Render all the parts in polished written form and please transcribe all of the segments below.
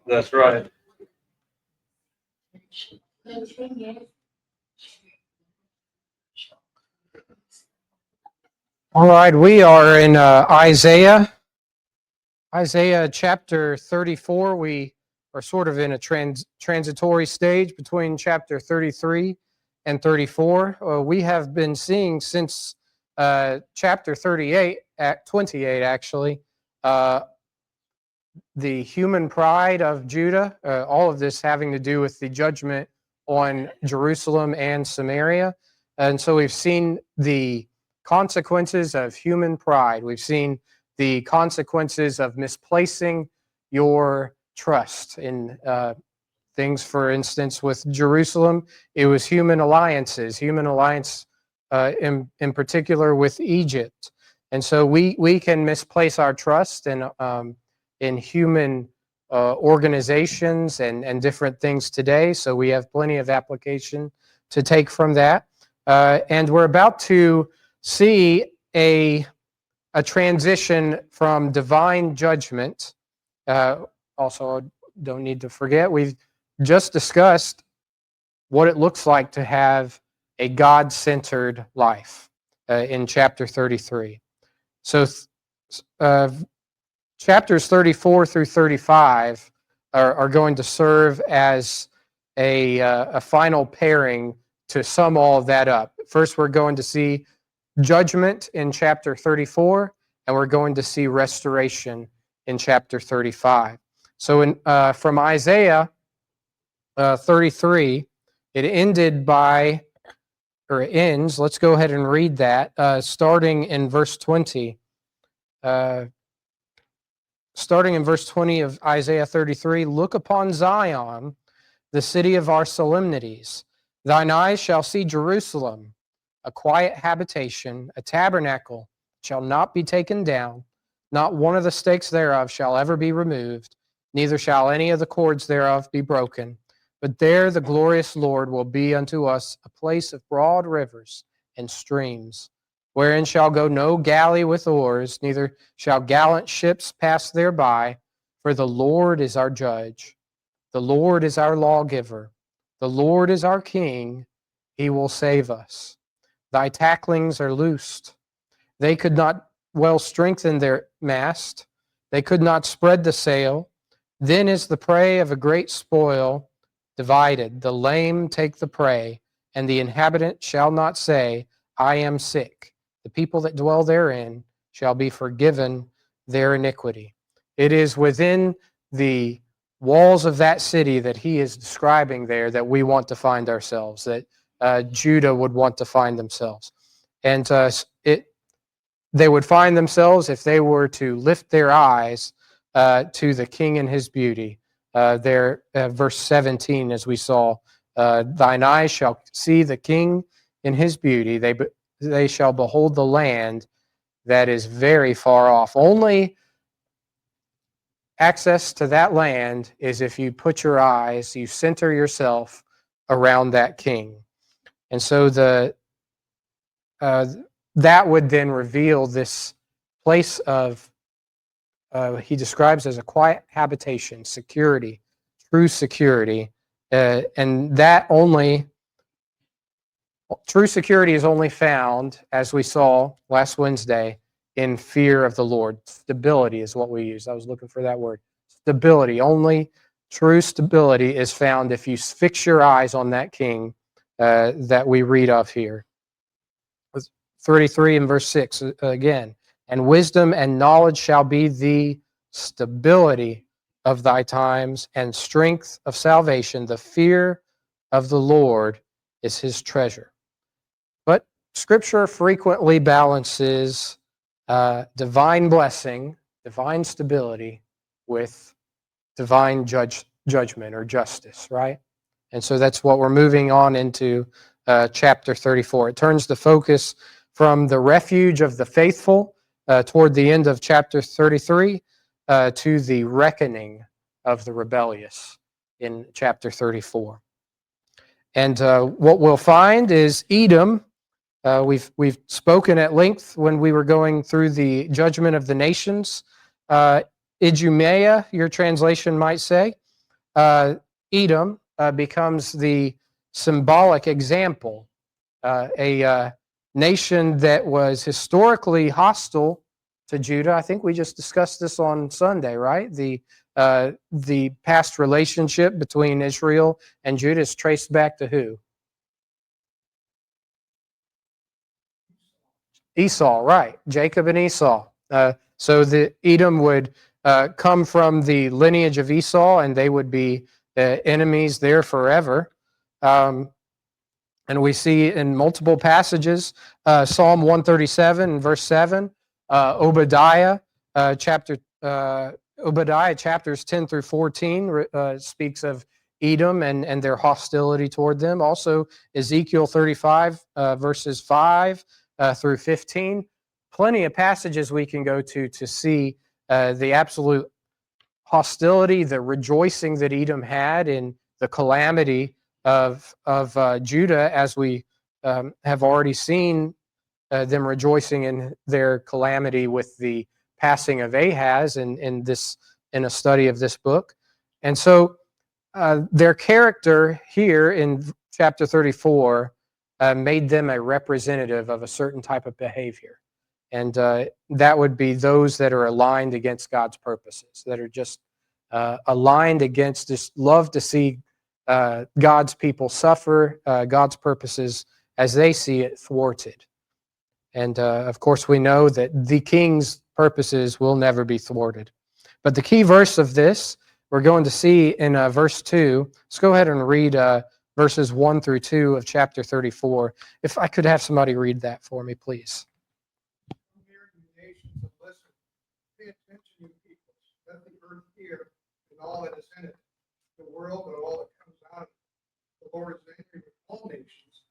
That's right. All right, we are in Isaiah chapter 34. We are sort of in a transitory stage between chapter 33 and 34. We have been seeing since chapter 28, 28 actually, the human pride of Judah, all of this having to do with the judgment on Jerusalem and Samaria. And so we've seen the consequences of human pride. We've seen the consequences of misplacing your trust in things. For instance, with Jerusalem, it was human alliance in particular with Egypt. And so we can misplace our trust in human organizations and different things today. So we have plenty of application to take from that. And we're about to see a transition from divine judgment. Also, don't need to forget, we've just discussed what it looks like to have a God-centered life in chapter 33. So chapters 34 through 35 are going to serve as a final pairing to sum all of that up. First, we're going to see judgment in chapter 34, and we're going to see restoration in chapter 35. So from Isaiah 33, it ends, let's go ahead and read that, starting in verse 20. Starting in verse 20 of Isaiah 33, "Look upon Zion, the city of our solemnities. Thine eyes shall see Jerusalem, a quiet habitation, a tabernacle shall not be taken down. Not one of the stakes thereof shall ever be removed, neither shall any of the cords thereof be broken. But there the glorious Lord will be unto us a place of broad rivers and streams, wherein shall go no galley with oars, neither shall gallant ships pass thereby. For the Lord is our judge, the Lord is our lawgiver, the Lord is our king, he will save us. Thy tacklings are loosed. They could not well strengthen their mast, they could not spread the sail. Then is the prey of a great spoil divided. The lame take the prey, and the inhabitant shall not say, I am sick. The people that dwell therein shall be forgiven their iniquity. It is within the walls of that city that he is describing there that we want to find ourselves, that Judah would want to find themselves. And they would find themselves if they were to lift their eyes to the King and his beauty. There, verse 17, as we saw, thine eyes shall see the King in his beauty. They shall behold the land that is very far off. Only access to that land is if you put your eyes, you center yourself around that King. And so that would then reveal this place of, he describes as a quiet habitation, security, true security. And that true security is only found, as we saw last Wednesday, in fear of the Lord. Stability is what we use. I was looking for that word. Stability. Only true stability is found if you fix your eyes on that King that we read of here. 33 and verse 6 again. And wisdom and knowledge shall be the stability of thy times, and strength of salvation. The fear of the Lord is his treasure. But Scripture frequently balances divine blessing, divine stability, with divine judgment or justice, right? And so that's what we're moving on into chapter 34. It turns the focus from the refuge of the faithful toward the end of chapter 33 to the reckoning of the rebellious in chapter 34. And what we'll find is Edom. We've spoken at length when we were going through the judgment of the nations. Idumea, your translation might say, Edom becomes the symbolic example, a nation that was historically hostile to Judah. I think we just discussed this on Sunday, right? The past relationship between Israel and Judah is traced back to who? Esau, right? Jacob and Esau. So the Edom would come from the lineage of Esau, and they would be enemies there forever. And we see in multiple passages, Psalm 137, verse 7, Obadiah chapters 10 through 14 speaks of Edom and their hostility toward them. Also, Ezekiel 35, verses 5 through 15. Plenty of passages we can go to see the absolute hostility, the rejoicing that Edom had in the calamity of Judah, as we have already seen them rejoicing in their calamity with the passing of Ahaz in a study of this book. And so their character here in chapter 34 made them a representative of a certain type of behavior. And that would be those that are aligned against God's purposes, that are just aligned against, just love to see God's people suffer, God's purposes as they see it thwarted. And of course, we know that the king's purposes will never be thwarted. But the key verse of this, we're going to see in verse 2. Let's go ahead and read verses 1 through 2 of chapter 34. If I could have somebody read that for me, please. Pay attention, you peoples. Let the earth hear and all that is in it, the world and all that comes out of it. The Lord is angry with all nations,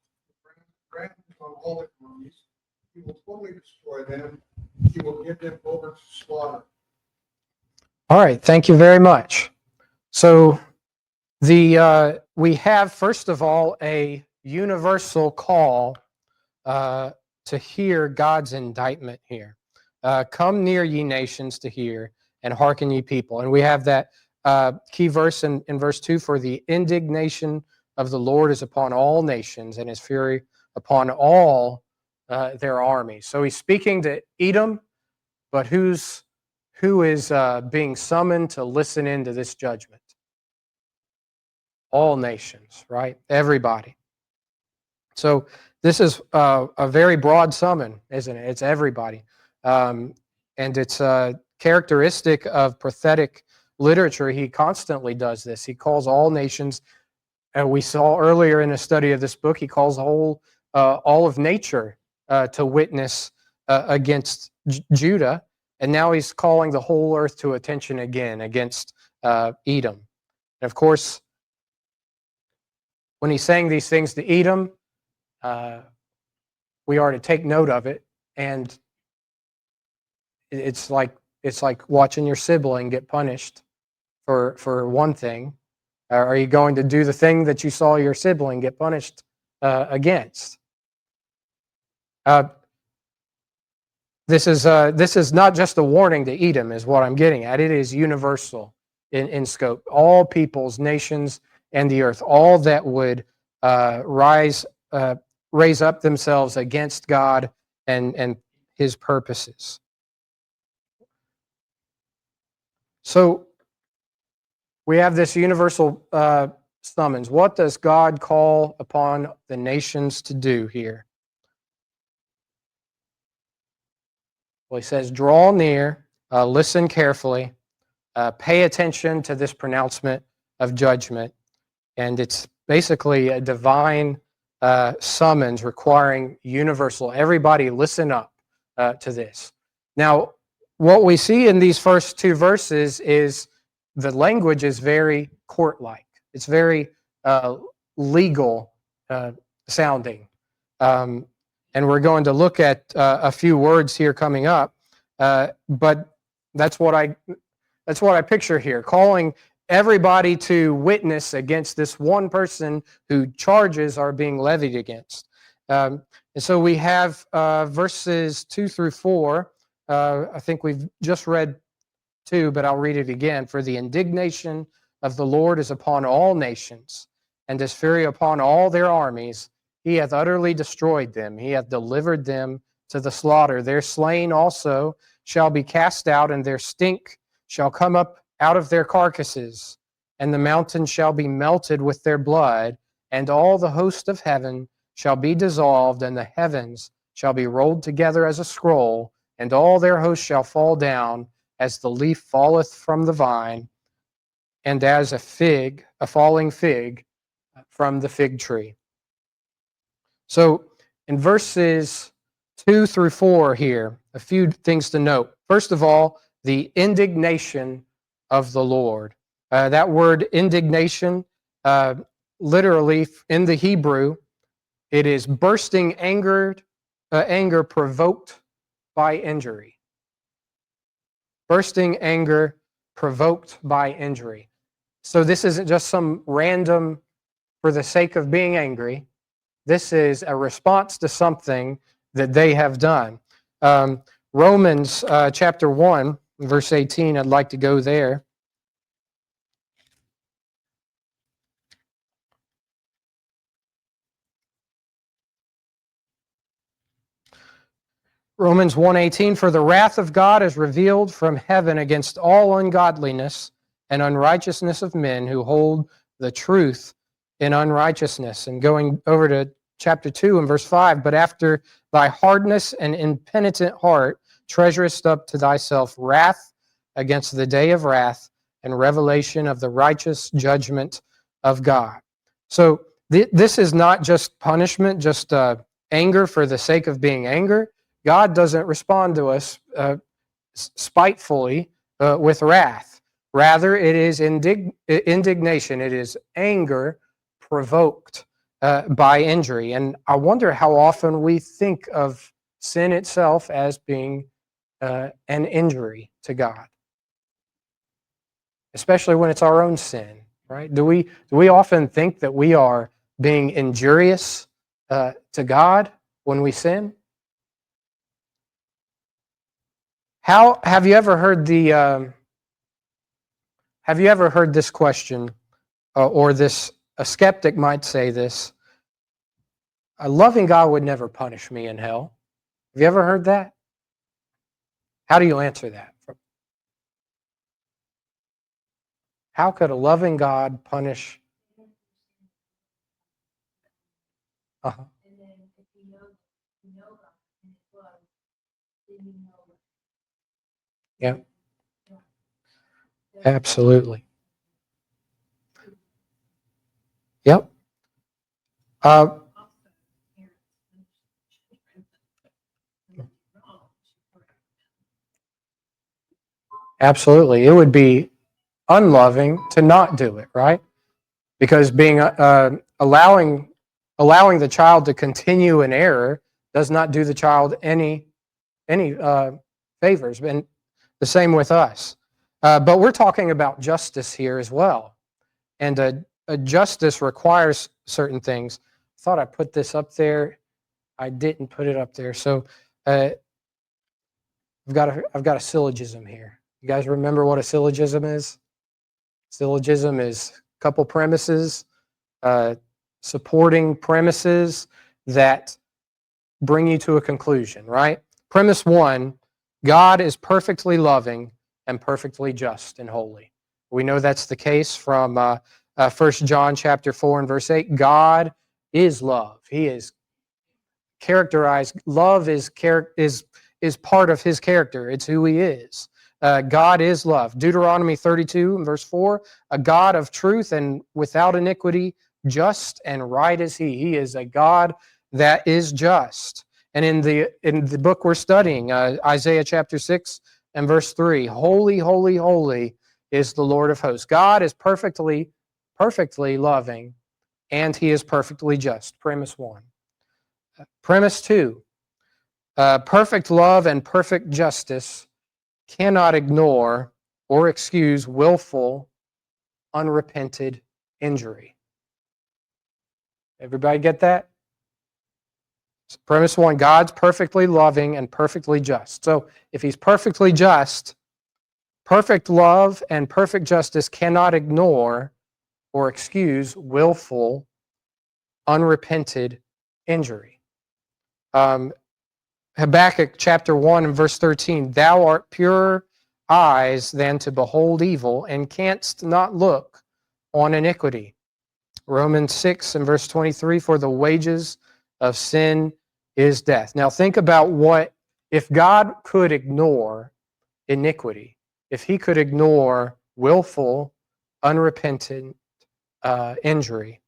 wrath on all economies. He will totally destroy them. He will give them over to slaughter. All right, thank you very much. So we have, first of all, a universal call to hear God's indictment here. Come near, ye nations, to hear, and hearken, ye people. And we have that key verse in verse 2, for the indignation of the Lord is upon all nations, and his fury upon all their armies. So he's speaking to Edom, but who is being summoned to listen into this judgment? All nations, right? Everybody. So this is a very broad summon, isn't it? It's everybody. And it's characteristic of prophetic literature. He constantly does this. He calls all nations. We saw earlier in a study of this book, he calls all of nature to witness against Judah. And now he's calling the whole earth to attention again against Edom. And of course, when he's saying these things to Edom, we are to take note of it. And it's like watching your sibling get punished for one thing. Are you going to do the thing that you saw your sibling get punished against? This is not just a warning to Edom, is what I'm getting at. It is universal in scope. All peoples, nations, and the earth, all that would raise up themselves against God and his purposes. So we have this universal summons. What does God call upon the nations to do here? Well, he says, draw near, listen carefully, pay attention to this pronouncement of judgment. And it's basically a divine summons requiring universal. Everybody listen up to this. Now, what we see in these first two verses is the language is very court-like. It's very legal sounding. And we're going to look at a few words here coming up. But that's what I picture here, calling everybody to witness against this one person who charges are being levied against. And so we have verses 2 through 4. I think we've just read 2, but I'll read it again. For the indignation of the Lord is upon all nations, and his fury upon all their armies. He hath utterly destroyed them. He hath delivered them to the slaughter. Their slain also shall be cast out, and their stink shall come up out of their carcasses, and the mountains shall be melted with their blood, and all the host of heaven shall be dissolved, and the heavens shall be rolled together as a scroll, and all their hosts shall fall down, as the leaf falleth from the vine, and as a falling fig from the fig tree. So in verses 2 through 4 here, a few things to note. First of all, the indignation of the Lord. That word indignation, literally in the Hebrew, it is bursting anger provoked by injury. Bursting anger provoked by injury. So this isn't just some random for the sake of being angry. This is a response to something that they have done. Romans chapter 1, verse 18, I'd like to go there. Romans 1:18, for the wrath of God is revealed from heaven against all ungodliness and unrighteousness of men who hold the truth in unrighteousness. And going over to chapter 2 and verse 5, but after thy hardness and impenitent heart treasurest up to thyself wrath against the day of wrath and revelation of the righteous judgment of God. So this is not just punishment, just anger for the sake of being anger. God doesn't respond to us spitefully with wrath. Rather, it is indignation. It is anger provoked by injury. And I wonder how often we think of sin itself as being an injury to God, especially when it's our own sin, right? Do we often think that we are being injurious to God when we sin? How have you ever heard this question, or this? A skeptic might say this: a loving God would never punish me in hell. Have you ever heard that? How do you answer that? How could a loving God punish? Uh-huh. Yeah. Absolutely. Yep. Absolutely. It would be unloving to not do it, right? Because being allowing the child to continue in error does not do the child any favors. And the same with us. But we're talking about justice here as well, and a justice requires certain things. I thought I put this up there. I didn't put it up there. So I've got a syllogism here. You guys remember what a syllogism is? Syllogism is a couple premises, supporting premises that bring you to a conclusion, right? Premise 1, God is perfectly loving and perfectly just and holy. We know that's the case from 1 John chapter 4 and verse 8. God is love. He is characterized. Love is part of his character. It's who he is. God is love. Deuteronomy 32 and verse 4, a God of truth and without iniquity, just and right is he. He is a God that is just. And in the book we're studying, Isaiah chapter 6 and verse 3, holy, holy, holy is the Lord of hosts. God is perfectly loving, and he is perfectly just. Premise 1. Premise 2, perfect love and perfect justice cannot ignore or excuse willful, unrepented injury. Everybody get that? So premise 1, God's perfectly loving and perfectly just. So if he's perfectly just, Perfect love and perfect justice cannot ignore or excuse willful, unrepented injury. Habakkuk chapter 1 and verse 13, thou art purer eyes than to behold evil, and canst not look on iniquity. Romans 6 and verse 23, for the wages of sin is death. Now think about what, if God could ignore iniquity, if he could ignore willful, unrepentant injury,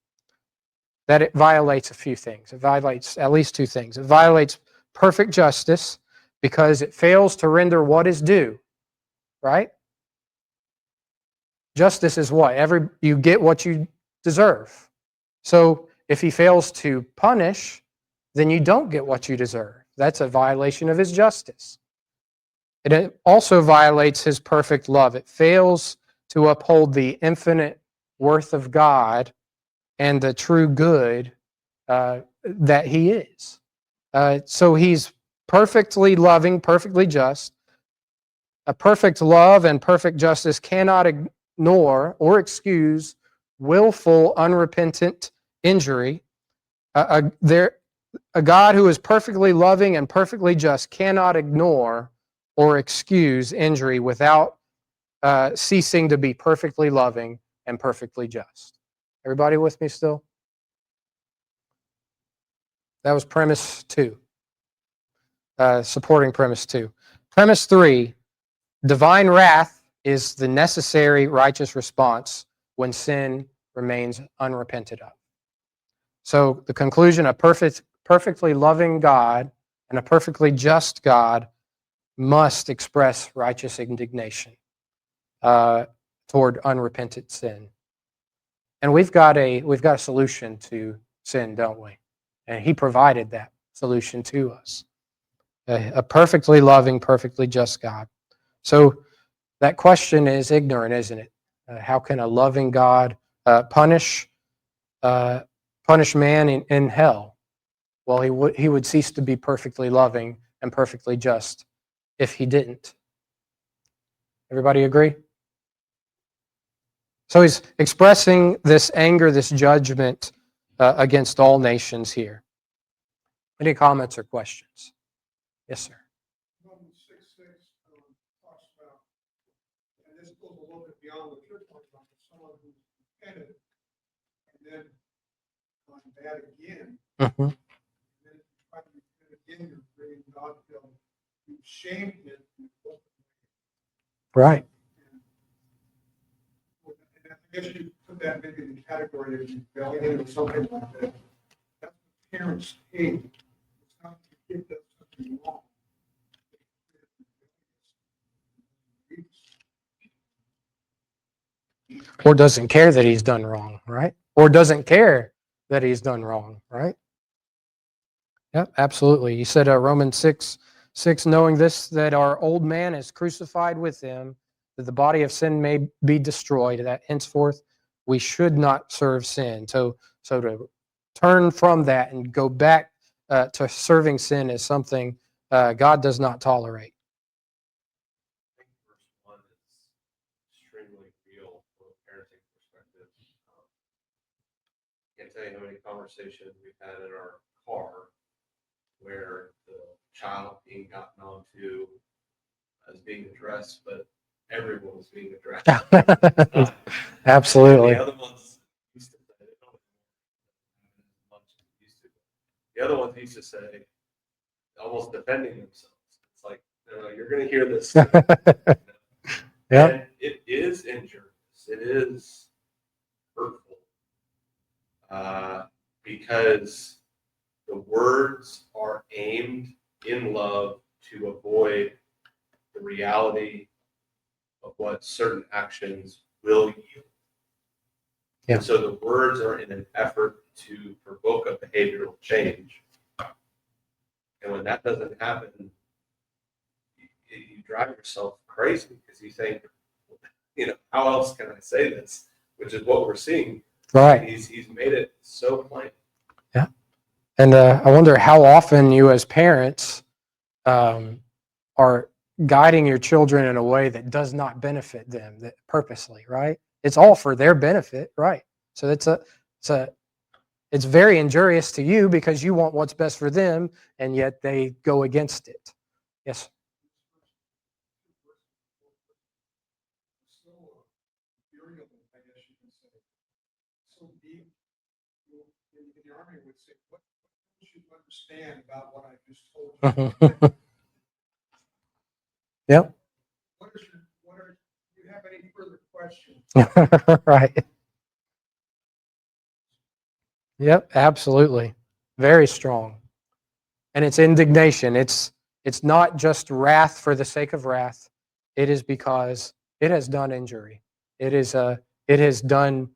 that it violates a few things. It violates at least two things. It violates perfect justice because it fails to render what is due, right? Justice is what? You get what you deserve. So if he fails to punish, then you don't get what you deserve. That's a violation of his justice. It also violates his perfect love. It fails to uphold the infinite worth of God and the true good that he is. So he's perfectly loving, perfectly just. A perfect love and perfect justice cannot ignore or excuse willful, unrepentant injury. A God who is perfectly loving and perfectly just cannot ignore or excuse injury without ceasing to be perfectly loving and perfectly just. Everybody with me still? That was premise 2. Supporting premise 2. Premise 3, divine wrath is the necessary righteous response when sin remains unrepented of. So the conclusion, a perfectly loving God and a perfectly just God must express righteous indignation toward unrepentant sin. And we've got a solution to sin, don't we? And he provided that solution to us. A perfectly loving, perfectly just God. So that question is ignorant, isn't it? How can a loving God punish man in hell? Well, he would cease to be perfectly loving and perfectly just if he didn't. Everybody agree? So he's expressing this anger, this judgment against all nations here. Any comments or questions? Yes, sir. Romans 6:6 talks about, and this goes a little bit beyond what you're talking about, someone who's repented and then gone bad again. Mm-hmm. And then try to repent again, you're bringing God to him. You've shamed him. Right. And I guess you put that maybe in the category of rebellion or something like that. That's the parents' hate. It's not the kid does something wrong. Or doesn't care that he's done wrong, right? Or doesn't care that he's done wrong, right? Yep, absolutely. You said Romans 6, knowing this, that our old man is crucified with him, that the body of sin may be destroyed, that henceforth we should not serve sin. So to turn from that and go back to serving sin is something God does not tolerate. I think verse 1 is extremely real from a parenting perspective. I can't tell you how many conversations we've had in our car where the child being gotten onto is being addressed, but everyone is being addressed. Absolutely. The other ones used to say, they don't as much as they used to. The other ones used to say, almost defending themselves. It's like, you're going to hear this. Yeah. And it is injurious. It is hurtful. Because the words are aimed in love to avoid the reality of what certain actions will yield. Yeah. And so the words are in an effort to provoke a behavioral change. And when that doesn't happen, you drive yourself crazy because you think, how else can I say this? Which is what we're seeing. Right. He's made it so plain. Yeah. And I wonder how often you as parents are guiding your children in a way that does not benefit them, that purposely, right? It's all for their benefit, right? So it's very injurious to you because you want what's best for them, and yet they go against it. Yes. So virulent, I guess you can say. So deep. In the army would say, what don't you understand about what I just told you? Yep. Do you have any further questions? Right. Yep, absolutely. Very strong. And it's indignation. It's not just wrath for the sake of wrath. It is because it has done injury. It has done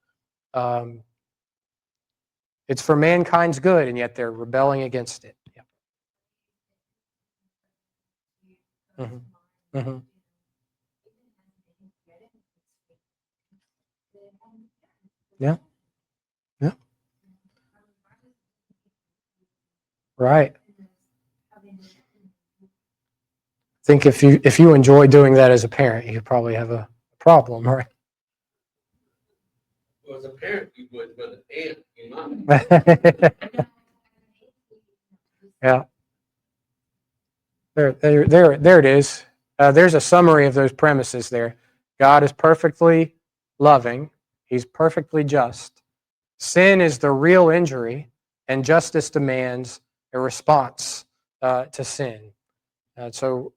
it's for mankind's good, and yet they're rebelling against it. Yeah. Hmm. Yeah. Yeah. Right. I think if you enjoy doing that as a parent, you probably have a problem, right? Well, as a parent, you would, but an aunt, you not. Yeah. There it is. There's a summary of those premises there. God is perfectly loving. He's perfectly just. Sin is the real injury, and justice demands a response to sin. So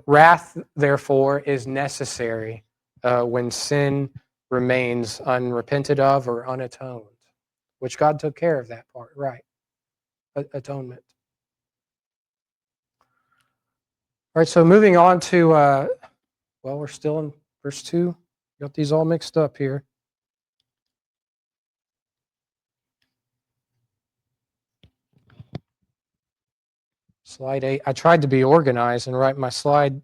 wrath, therefore, is necessary when sin remains unrepented of or unatoned, which God took care of that part, right? Atonement. All right, so moving on to, well, we're still in verse 2. Got these all mixed up here. Slide 8. I tried to be organized and write my slide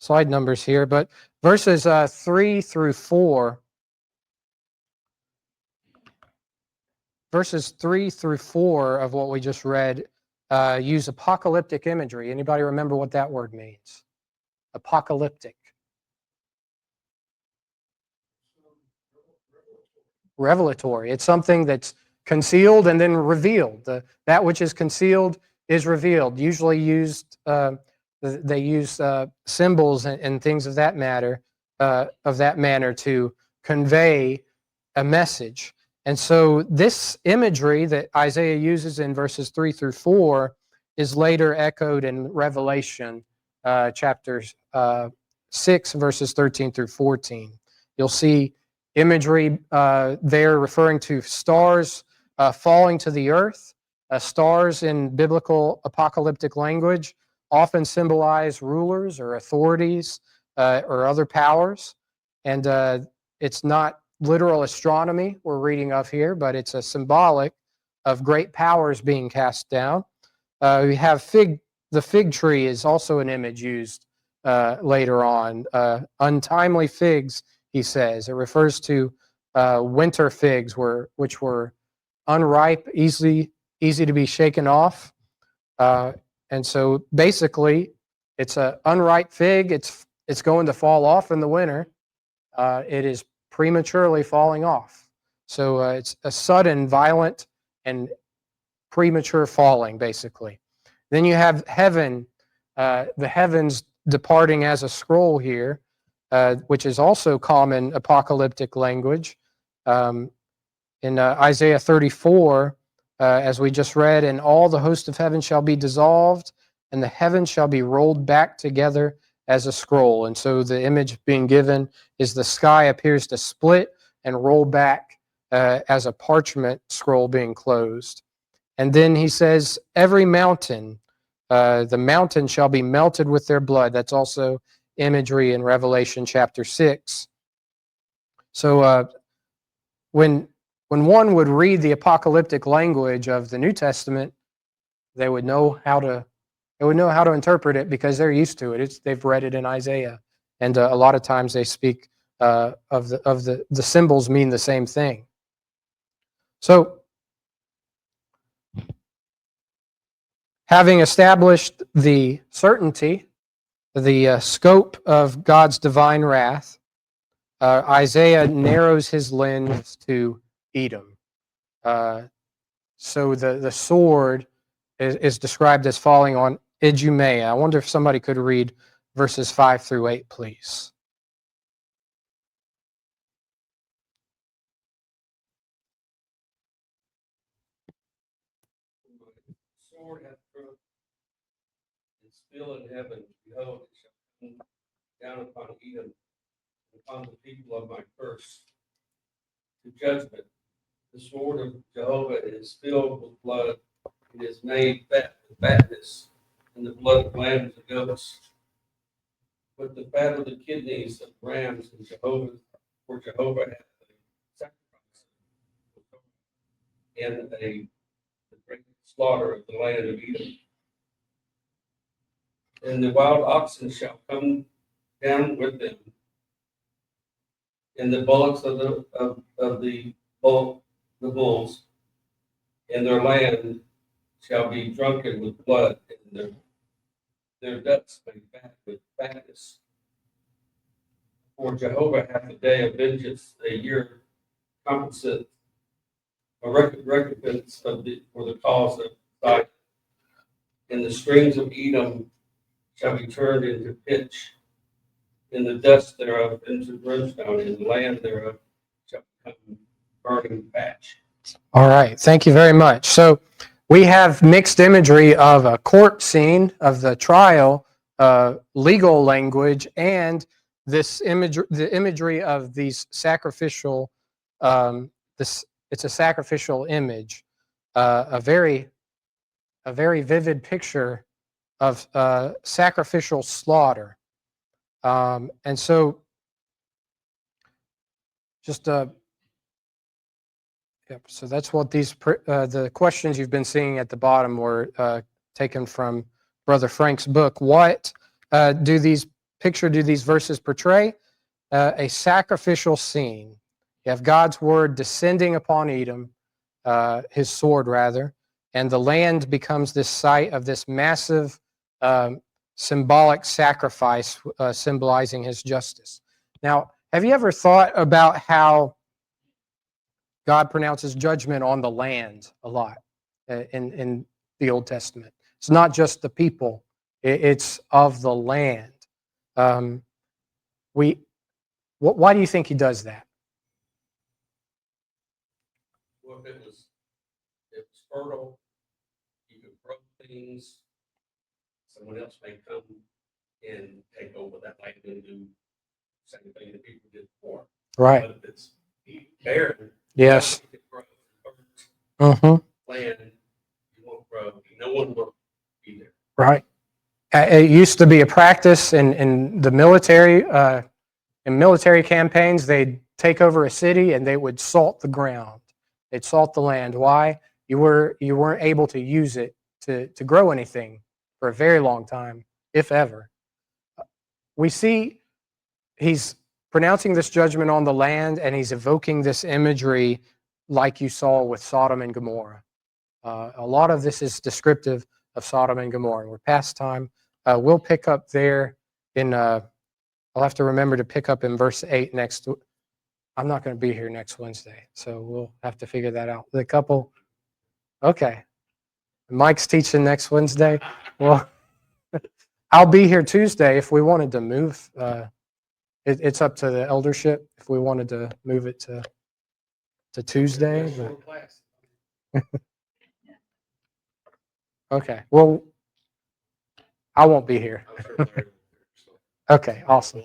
numbers here, but verses 3 through 4. Verses 3 through 4 of what we just read use apocalyptic imagery. Anybody remember what that word means? Apocalyptic. Revelatory. It's something that's concealed and then revealed. That which is concealed is revealed. Usually used, they use symbols and things of that matter, to convey a message. And so this imagery that Isaiah uses in verses 3 through 4 is later echoed in Revelation chapter 6, verses 13 through 14. You'll see imagery there referring to stars falling to the earth. Stars in biblical apocalyptic language often symbolize rulers or authorities or other powers. And it's not literal astronomy we're reading of here, but it's a symbolic of great powers being cast down. We have the fig tree is also an image used later on. Untimely figs, he says. It refers to winter figs, which were unripe, easy to be shaken off. And so basically, it's an unripe fig. It's going to fall off in the winter. It is prematurely falling off. So it's a sudden, violent, and premature falling, basically. Then you have heaven, the heavens departing as a scroll here, which is also common apocalyptic language. In Isaiah 34, as we just read, and all the host of heaven shall be dissolved, and the heavens shall be rolled back together as a scroll. And so the image being given is the sky appears to split and roll back as a parchment scroll being closed. And then he says, every mountain, the mountain shall be melted with their blood. That's also imagery in Revelation chapter 6. So when one would read the apocalyptic language of the New Testament, they would know how to interpret it because they're used to it. They've read it in Isaiah, and a lot of times they speak of the symbols mean the same thing. So, having established the certainty the scope of God's divine wrath, Isaiah narrows his lens to Edom. So the sword is described as falling on Idumea. I wonder if somebody could read verses 5 through 8, please. Sword hath struck, and still in heaven, behold, it shall come down upon Edom, upon the people of my curse, to judgment. The sword of Jehovah is filled with blood, and is made fat with fatness, and the blood of lambs and goats. With the fat of the kidneys of rams and Jehovah, for Jehovah hath a sacrifice, and the great slaughter of the land of Edom. And the wild oxen shall come down with them, and the bullocks of the bulls, and their land shall be drunken with blood, and their guts made fat with fatness. For Jehovah hath a day of vengeance, a year compensate, a recompense for the cause of Zion. And the streams of Edom shall be turned into pitch, and the dust thereof into brimstone, and the land thereof shall become burning patch. All right, thank you very much. So we have mixed imagery of a court scene of the trial, legal language, and this image, the imagery of these sacrificial. It's a sacrificial image, a very vivid picture of sacrificial slaughter, and so just Yep. So that's what the questions you've been seeing at the bottom were taken from Brother Frank's book. What do these verses portray? A sacrificial scene. You have God's word descending upon Edom, his sword rather, and the land becomes this site of this massive symbolic sacrifice, symbolizing his justice. Now, have you ever thought about how God pronounces judgment on the land a lot in the Old Testament? It's not just the people, it's of the land. Why do you think he does that? Well, if it was fertile, you could grow things, someone else may come and take over that land and do the same thing that people did before. Right. But if it's barren, Yes. you could grow Mm-hmm. land, you won't grow, no one will be there. Right. It used to be a practice in the military. In military campaigns, they'd take over a city and they would salt the ground. They'd salt the land. Why? You weren't able to use it to grow anything for a very long time, if ever. We see he's pronouncing this judgment on the land, and he's evoking this imagery like you saw with Sodom and Gomorrah. A lot of this is descriptive of Sodom and Gomorrah. We're past time. We'll pick up there in, I'll have to remember to pick up in verse 8 next. I'm not going to be here next Wednesday, so we'll have to figure that out. The couple, okay. Mike's teaching next Wednesday. Well, I'll be here Tuesday if we wanted to move. It's up to the eldership if we wanted to move it to Tuesday. Okay. Well, I won't be here. Okay. Awesome.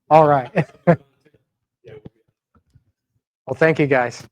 All right. Well, thank you guys.